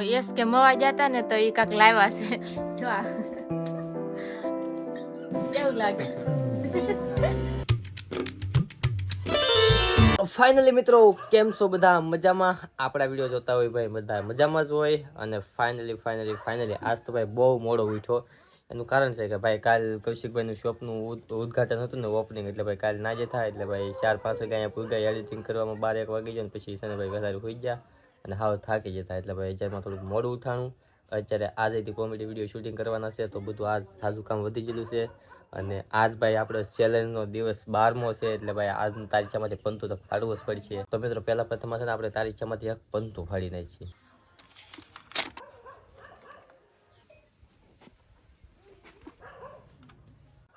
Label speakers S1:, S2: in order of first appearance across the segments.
S1: Yes કે મવા જતા ને તો એ કાક લાવ્યા છે જો આ કેવું લાગે
S2: ફાઇનલી મિત્રો કેમ છો બધા મજામાં? આપણા વિડીયો જોતા હોય ભાઈ બધા મજામાં જ હોય. અને ફાઇનલી આજ તો ભાઈ બહુ મોડો ઉઠ્યો. એનું કારણ છે કે ભાઈ કાલ કૌશિકભાઈનું શોપનું ઉદ્ઘાટન હતું ને ઓપનિંગ, એટલે ભાઈ કાલ ના જે થાય એટલે ભાઈ 4-5 વાગે અહીંયા પૂગ્યા. એડિટિંગ કરવામાં 12-1 વાગી જાય ને પછી છે ને ભાઈ વધારે હોઈ ગયા અને હાવ થાકી જતા, એટલે ભાઈ અત્યારમાં થોડુંક મોડું ઉઠાણું. અત્યારે આજેથી કોમેડી વિડીયો શૂટિંગ કરવાના છે તો બધું આજ સાજું કામ વધી ગયેલું છે. અને આજ ભાઈ આપણો ચેલેન્જનો દિવસ 12મો છે, એટલે ભાઈ આજની તારીખમાંથી પંતું તો ફાડવું જ પડશે. તો મિત્રો પહેલા પ્રથમ છે ને આપણે તારીખમાંથી એક પંતું ફાડી નાખીએ.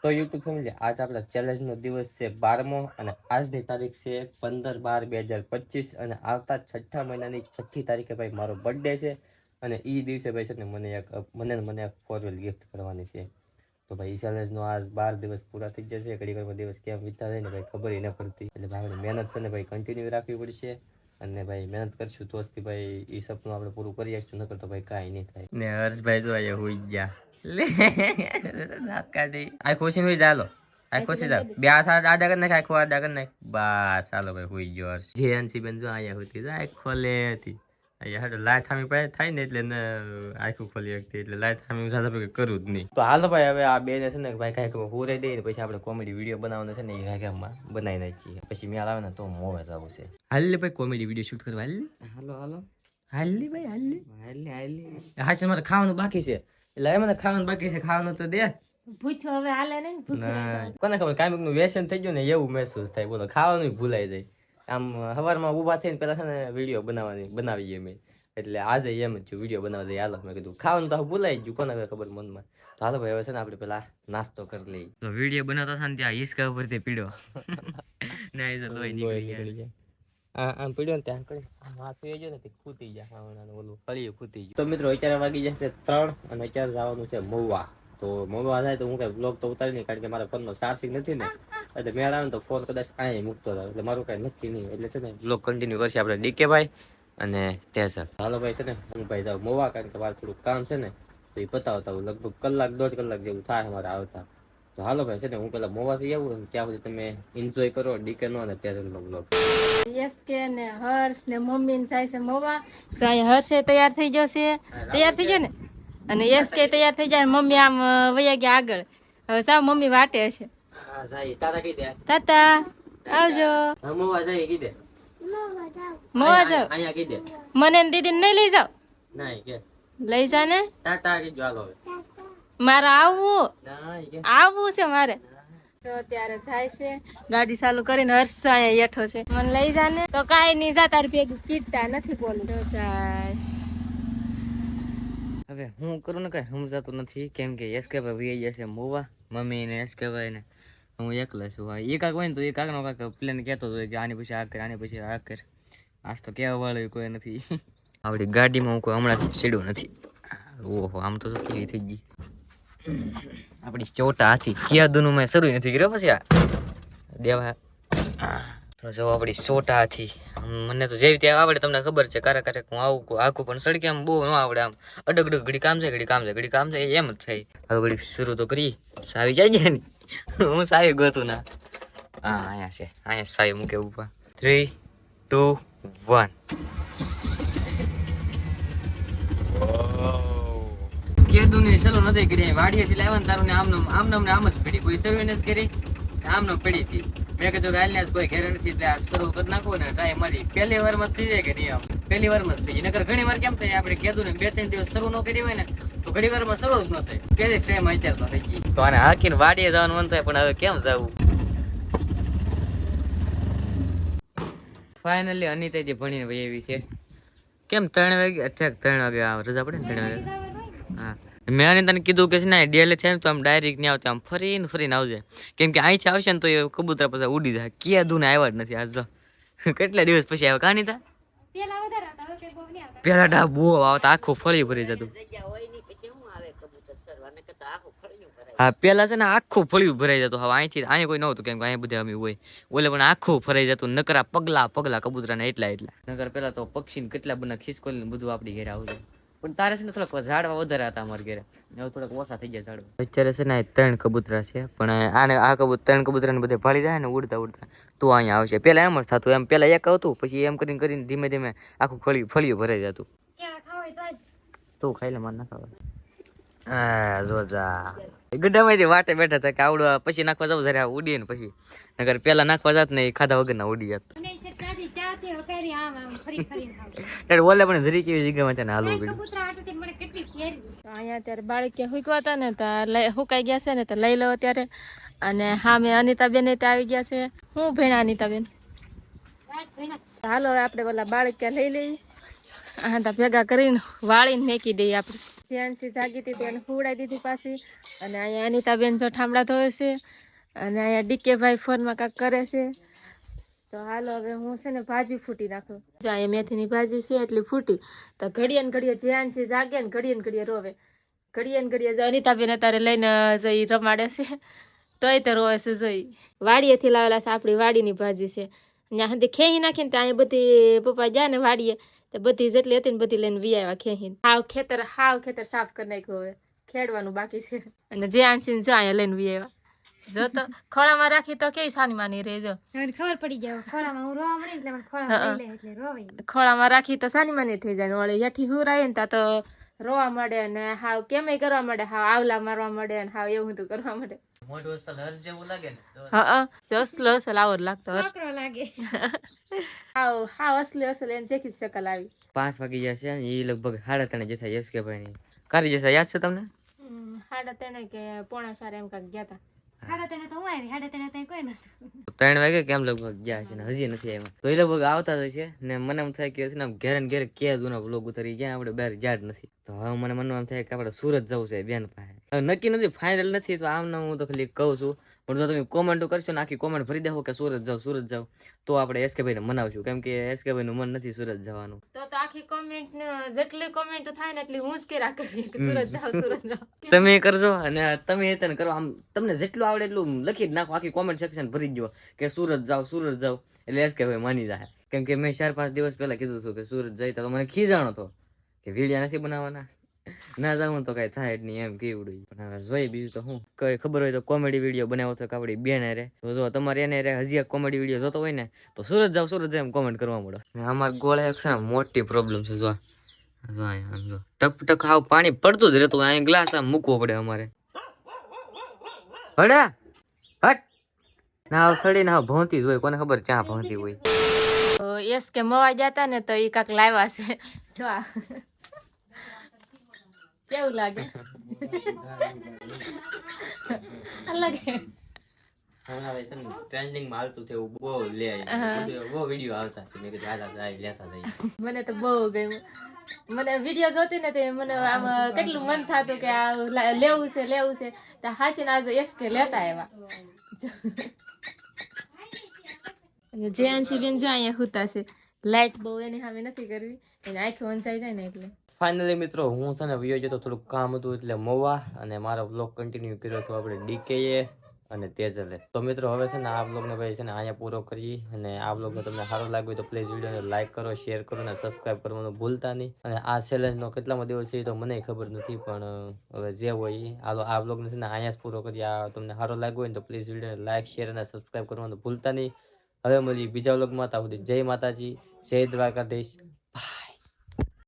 S2: તો યુટ્યુબ ફેમિલી આજ આપણા ચેલેન્જનો દિવસ છે 12મો અને આજની તારીખ છે 15/12/2025 અને આવતા 6ઠા મહિનાની 6ઠી તારીખે ભાઈ મારો બર્થડે છે. અને એ દિવસે ભાઈ છે ને મને એક 4 વ્હીલ ગિફ્ટ કરવાની છે. તો ભાઈ ચેલેન્જનો આજ 12 દિવસ પૂરા થઈ જશે. ઘડીકરમાં દિવસ કેમ વીતતા જાય ને ભાઈ ખબર ન પડતી, એટલે ભાઈ આપણે મહેનત છે ને ભાઈ કન્ટિન્યુ રાખવી પડશે. અને ભાઈ મહેનત કરશું તો જ ભાઈ એ સપનું આપણે પૂરું કરી શકશું, નકર તો ભાઈ કાંઈ નહીં થાય. ને હર્ષભાઈ જો અહીંયા હોઈ ગયા લે આ ખુશી હોય ચાલો આ ખુશી જાવ બે હાથ આડા કરી નાખ, આખો આડા કરી નાખ બસ ચાલો ભાઈ હોઈ ગયો હર્ષ. જેએનસી બેન જો અહીંયા હોતી આખો લે હતી અહીંયા હાડો લાઈટ ખામી પડે થાય ને એટલે આખું ખોલી શકતી, એટલે લાઈટ ખામી સાથે કરું જ નહીં. તો હાલો ભાઈ હવે આ બે ને છે ને ભાઈ કાંઈક પૂરાઈ દઈએ ને પછી આપણે કોમેડી વિડીયો બનાવવાનો છે ને એ કાંઈકમાં બનાવી નાખીએ. પછી મેળ આવે ને તો મોવે જવું છે. હાલ ભાઈ કોમેડી વિડીયો શૂટ કરવા હાલો હાલી ભાઈ હાલી હા છે મારે ખાવાનું બાકી છે, એટલે મને ખાવાનું બાકી છે, ખાવાનું તો દે.
S1: ભૂખ્યો હવે હાલે નહીં,
S2: કોને ખબર કામિક નું વ્યસન થઈ ગયું ને એવું મહેસૂસ થાય. બોલો ખાવાનું ભૂલાઈ જાય. આમ સવારમાં ઊભા થઈને પેલા છે ને વિડીયો બનાવીએ મેં, એટલે આજે એમ જ વિડીયો બનાવવા જઈએ. હાલો મેં કીધું ખાવાનું તો ભૂલાઈ ગયું, કોને ખબર મનમાં. તો હાલો ભાઈ હવે છે ને આપણે પેલા નાસ્તો કરી લઈએ. તો વિડીયો બનાવતા હતા ને ત્યાં હિસકા ઉપરથી પીડ્યો ના એ તો લોહી નીકળી ગયા. આમ પીડ્યો ને ત્યાં કરી માથું જો ને ફૂટી જાય, ઓલું ફળિયું ફૂટી ગયું. તો મિત્રો અત્યારે વાગી જશે 3 અને અત્યારે જવાનું છે મહુવા. તો મહુવા થાય તો હું કઈ બ્લોગ તો ઉતારી નહીં, કારણ કે મારા ફોનમાં ચાર્જિંગ નથી ને, એટલે મેળ આવે ને તો ફોન કદાચ અહીંયા મૂકતો હતો, એટલે મારું કઈ નક્કી નહીં. એટલે છે ને બ્લોગ કન્ટિન્યુ કરશે આપણે ડીકે ભાઈ અને તેજલ. હાલો ભાઈ છે ને હું ભાઈ જાઉં મહુવા, કારણ કે મારે થોડુંક કામ છે ને તો એ પતાવતા હું લગભગ 1-1.5 કલાક જેવું થાય અમારે આવતા. તો હાલો ભાઈ છે ને હું પેલા મોવાથી આવું ને ત્યાં સુધી તમે એન્જોય કરો ડીકે નો અને તેજલનો બ્લોગ.
S1: યસ કે ને હર્ષ ને મમ્મી ને જાય છે મવા. જાય હર્ષે તૈયાર થઈ જશે, તૈયાર થઈ ગયો ને, અને યસ કે તૈયાર થઈ જાય. મમ્મી આમ વયા ગયા આગળ. હવે સાવ મમ્મી વાટે હશે.
S2: હા જાય તાતા કી દે
S1: તાતા આવજો.
S2: મવા જાય કી દે
S1: મવા જાવ
S2: અહીંયા કી દે.
S1: મને ને દીદી નહીં લઈ જાવ?
S2: નહીં કે
S1: લઈ જા ને.
S2: તાતા કી જો હાલો
S1: મારે આવવું
S2: નહીં કે
S1: આવવું છે મારે. તો અત્યારે જાય છે ગાડી ચાલુ કરીને. હર્ષ અહીંયા બેઠો છે, મને લઈ જા ને. તો કાંઈ નહીં, જા તારી ભેગું કીધા નથી બોલું તો જાય.
S2: હવે હું કરું ને કઈ સમજાતું નથી, કેમ કે એસકે ભાઈ વી જશે મોવા, મમ્મી ને એસકે ભાઈ ને હું એકલો છું. એ કાંક હોય ને તો એ કાંક નો કાંક પ્લેન કહેતો હોય કે આની પછી આ કર, આની પછી આ કર. આજ તો કહેવા વાળું કોઈ નથી. આપણી ગાડીમાં હું કોઈ હમણાં સીડું નથી. ઓહો આમ તો કેવી થઈ ગઈ આપણી ચોટા હાથી. ક્યાં દુનું મેં શરૂ નથી કર્યો પછી આ દેવા. તો જો આપણી ચોટા હાથી મને તો જેવી ત્યાં આવડે, તમને ખબર છે. ક્યારેક હું આવું આખું પણ સડકે આમ બહુ ન આવડે. આમ અડગ ઘડી કામ છે, ઘડી કામ છે, ઘડી કામ છે, એમ જ થાય. હવે ઘડી શરૂ તો કરી સાવી જાય ને. હું સાવી ગોતું ના. હા અહીંયા છે, અહીંયા સાવી મૂકે ઉપર. 3, 2, 1. કેદું ને સલો નથી કરી, વાડીએથી લાવ્યા ને તારું ને આમ જ પડી. કોઈ સર્વે નથી કરી, આમ પડી હતી. મેં કીધું કે હાલ કોઈ ઘેર નથી, એટલે આ શરૂ કરી નાખો ને ટ્રાય મારી. પહેલી વારમાં થઈ જાય કે નહીં, આમ પહેલી વારમાં જ થઈ જાય. નકર ઘણી વાર કેમ થાય, આપણે કીધું ને 2-3 દિવસ શરૂ ન કરી હોય ને તો ઘણી વારમાં શરૂ જ ન થાય. પહેલી ટ્રાય માં અત્યારે તો થઈ ગઈ. તો આને હાકીને વાડીએ જવાનું મન થાય, પણ હવે કેમ જવું. ફાઇનલી અનિતાજી ભણીને ભાઈ એવી છે. કેમ 3 વાગે? અઠ્યાક 3 વાગે રજા પડે ને 3 વાગે. હા મેં અનિતાને કીધું કે છે ને ડેલે છે ને તો આમ ડાયરેક્ટ નહીં આવતા, આમ ફરીને આવજે. કેમ કે અહીંથી આવશે ને તો એ કબૂતરા પછી ઉડી જાય. ક્યાં દૂને આવ્યા જ નથી. આજ જો કેટલા દિવસ પછી આવ્યા. કાં નીતા પેલા ડા બહુ આવતા, આખું ફળી ભરી જતું. હા પેલા છે ને આખું ફળિયું ભરાઈ જતું. હવે અહીંથી અહીંયા કોઈ નહોતું, કેમ કે અહીંયા બધા અમે હોય. ઓલે પણ આખું ફરાઈ જતું. નકરા પગલા કબૂતરા ને એટલા નકર પેલા તો પક્ષી ને કેટલા બધા ખિસકોલી ને બધું આપડી ઘરે આવતું.
S3: પણ તારે છે ને થોડાક ઝાડવા વધારે હતા અમારા ઘરે, હવે થોડાક ઓછા થઈ ગયા ઝાડવા. અત્યારે છે ને 3 કબૂતરા છે, પણ આને આ 3 કબૂતરાને બધે ભાળી જાય ને ઉડતા ઉડતા તો અહીંયા આવશે. પેલા એમ જ થતું, એમ પેલા એક આવતું, પછી એમ કરીને કરીને ધીમે ધીમે આખું ફળિયું ભરાઈ જતું. તું ખાઈ લે, માર ના ખાવા. હા જોજા ગઢામાંથી વાટે બેઠા હતા કે આવડો પછી નાખવા જાવ જયારે ઉડીએ ને પછી, નગર પેલા નાખવા જાત ને ખાધા વગર ના ઉડી જાત. ઓલે પણ જરી કેવી જગ્યામાં તેને હાલવું પડ્યું.
S1: અહીંયા અત્યારે બાળકીયા હુકવા હતા ને તો હુકાઈ ગયા છે ને તો લઈ લો અત્યારે. અને હા મેં અનિતાબેન આવી ગયા છે. હું ભેણા અનિતાબેન, હાલો હવે આપણે પેલા બાળકીયા લઈ લઈએ. હા તો ભેગા કરીને વાળીને મેકી દઈએ આપણે. જ્યાંસી જાગી હતી તેને હુવડાવી દીધી પાછી. અને અહીંયા અનિતાબેન જો ઠામડા ધોવે છે, અને અહીંયા ડીકે ભાઈ ફોનમાં કાંઈક કરે છે. તો હાલો હવે હું છે ને ભાજી ફૂટી નાખું. અહીંયા મેથીની ભાજી છે એટલી ફૂટી તો ઘડીએ ને ઘડીએ જ્યાંસી જાગે ને ઘડીએ રોવે. ઘડીએ ને ઘડીએ અનિતાબેન અત્યારે લઈને જઈ રમાડે છે, તોય તો રોવે છે. જોઈ વાડીએથી લાવેલા છે, આપણી વાડીની ભાજી છે. અહીંયા સુધી ખેહી નાખીને તો અહીંયા બધી પપ્પા જાય ને વાડીએ તો બધી જેટલી હતી ને બધી લઈને વી આવ્યા ખેહીને. હાવ ખેતર સાફ કરી નાખ્યું, હવે ખેડવાનું બાકી છે. અને જે આંચીને જો અહીંયા લઈને વી આવ્યા. જો તો ખોળામાં રાખી તો કેવી સાની માની રહે. જો
S4: ખબર પડી જાય ખોળામાં હું રોવા મળી એટલે મને ખોળામાં લઈ લે એટલે રોવાય.
S1: ખોળામાં રાખી તો સાની માની થઈ જાય. વળી હેઠી હુરાય ને તો રોવા મળે ને હાવ કેમેય કરવા મળે, હાવ આવલા મારવા મળે ને હાવ એવું તો કરવા મળે.
S3: મોટું અસલ હર્ષ જેવું લાગે ને.
S1: હા અસલ આવો જ લાગતો.
S4: છોકરો લાગે.
S1: હાવ અસલ એને શેખી શકલ આવી.
S3: 5 વાગી ગયા છે ને એ લગભગ 3:30 જતા યશકેભાઈ ની કારી જતા યાદ છે તમને?
S1: 3:30 કે 3:45 એમ કાંક ગયા હતા.
S4: 3:30 તો હું આવી, 3:30 ત્યાં કોઈ નતું.
S3: 3 વાગે કેમ લગભગ ગયા છે ને હજી નથી આવ્યા. તો એ લગભગ આવતા જ છે ને મને એમ થાય કે ઘેરે ને ઘેરે કે દૂનો બ્લોગ ઉતારી ગયા, આપણે બહાર જા જ નથી. તો હવે મને મનમાં એમ થાય કે આપણે સુરત જવું છે બેન પાસે. હવે નક્કી નથી, ફાઇનલ નથી, તો આમ હું તો ખાલી કહું છું. પણ જો તમે કોમેન્ટો કરશો ને આખી કોમેન્ટ ભરી દેવો કે સુરત જાવ તો આપણે એસકેભાઈને મનાવશું, કેમ કે એસકેભાઈનું મન નથી સુરત જવાનું.
S1: તો આખી કોમેન્ટ જેટલી કોમેન્ટ થાય ને એટલી હું જ કેરા કરી કે સુરત જાવ.
S3: તમે કરજો અને તમે તને કરો, આમ તમને જેટલું આવડે એટલું લખી જ નાખો, આખી કોમેન્ટ સેક્શન ભરી દો કે સુરત જાવ એટલે એસકેભાઈ માની જાય. કેમ કે મેં 4-5 દિવસ પહેલા કીધું હતું કે સુરત જઈ તો મને ખીજાણો હતો કે વિડીયો નથી બનાવવાના, ના જાઉં તો કઈ થાય જ નહીં એમ કેવડું. પણ હવે જોઈ બીજું તો હું કઈ ખબર હોય તો કોમેડી વિડીયો બનાવો તો આપડી બેન રે. તો જો તમારે એને રે હજી એક કોમેડી વિડીયો જોતો હોય ને તો સુરત જાવ એમ કોમેન્ટ કરવા મળો. અમારે ગોળે એક છે મોટી પ્રોબ્લેમ છે. જો જો ટપ ટક હાવ પાણી પડતું જ રહેતું, અહીં ગ્લાસ આમ મૂકવો પડે અમારે. હડે હટ ના સડી ના ભોંતી જ હોય, કોને ખબર ચા ભોંતી હોય.
S1: યસ કે મવા જતા ને તો એ કાંક લાવ્યા છે. જો કેવું લાગે? લાગે
S3: ટ્રેન્ડિંગ માં હાલતું થયું બહુ લે બહુ વિડીયો આવતા છે. મેં કીધું આલા લેતા જઈએ.
S1: મને તો બહુ ગમ્યું. મને વિડીયો જોતી ને તે મને આમ કેટલું મન થતું કે આ લેવું છે તો હાસીને આજે યસ કે લેતા આવ્યા. જે આંસી બેન જો અહીંયા હુતા છે, લાઈટ બહુ એની સામે નથી કરવી, એને આંખો વંચાઈ જાય ને એટલે.
S2: ફાઇનલી મિત્રો હું છે ને વિડીયો જતો થોડુંક કામ હતું એટલે મવા, અને મારો બ્લોગ કન્ટિન્યુ કર્યો હતો આપણે ડીકે અને તેજલે. તો મિત્રો હવે છે ને આ બ્લોગને ભાઈ છે ને અહીંયા પૂરો કરીએ. અને આ બ્લોગ તમને સારો લાગ્યો તો પ્લીઝ વિડીયોને લાઈક કરો, શેર કરો અને સબસ્ક્રાઈબ કરવાનું ભૂલતા નહીં. અને આ ચેલેન્જનો કેટલામાં દિવસ છે એ તો મને ખબર નથી, પણ હવે જે હોય એ હાલો આ બ્લોગને છે ને અહીંયા જ પૂરો કરીએ. આ તમને સારો લાગ્યો હોય ને તો પ્લીઝ વિડીયોને લાઈક, શેર અને સબસ્ક્રાઈબ કરવાનું ભૂલતા નહીં. હવે મળીએ બીજા બ્લોગમાં. ત્યાં સુધી જય માતાજી, જય દ્વારકાધીશ,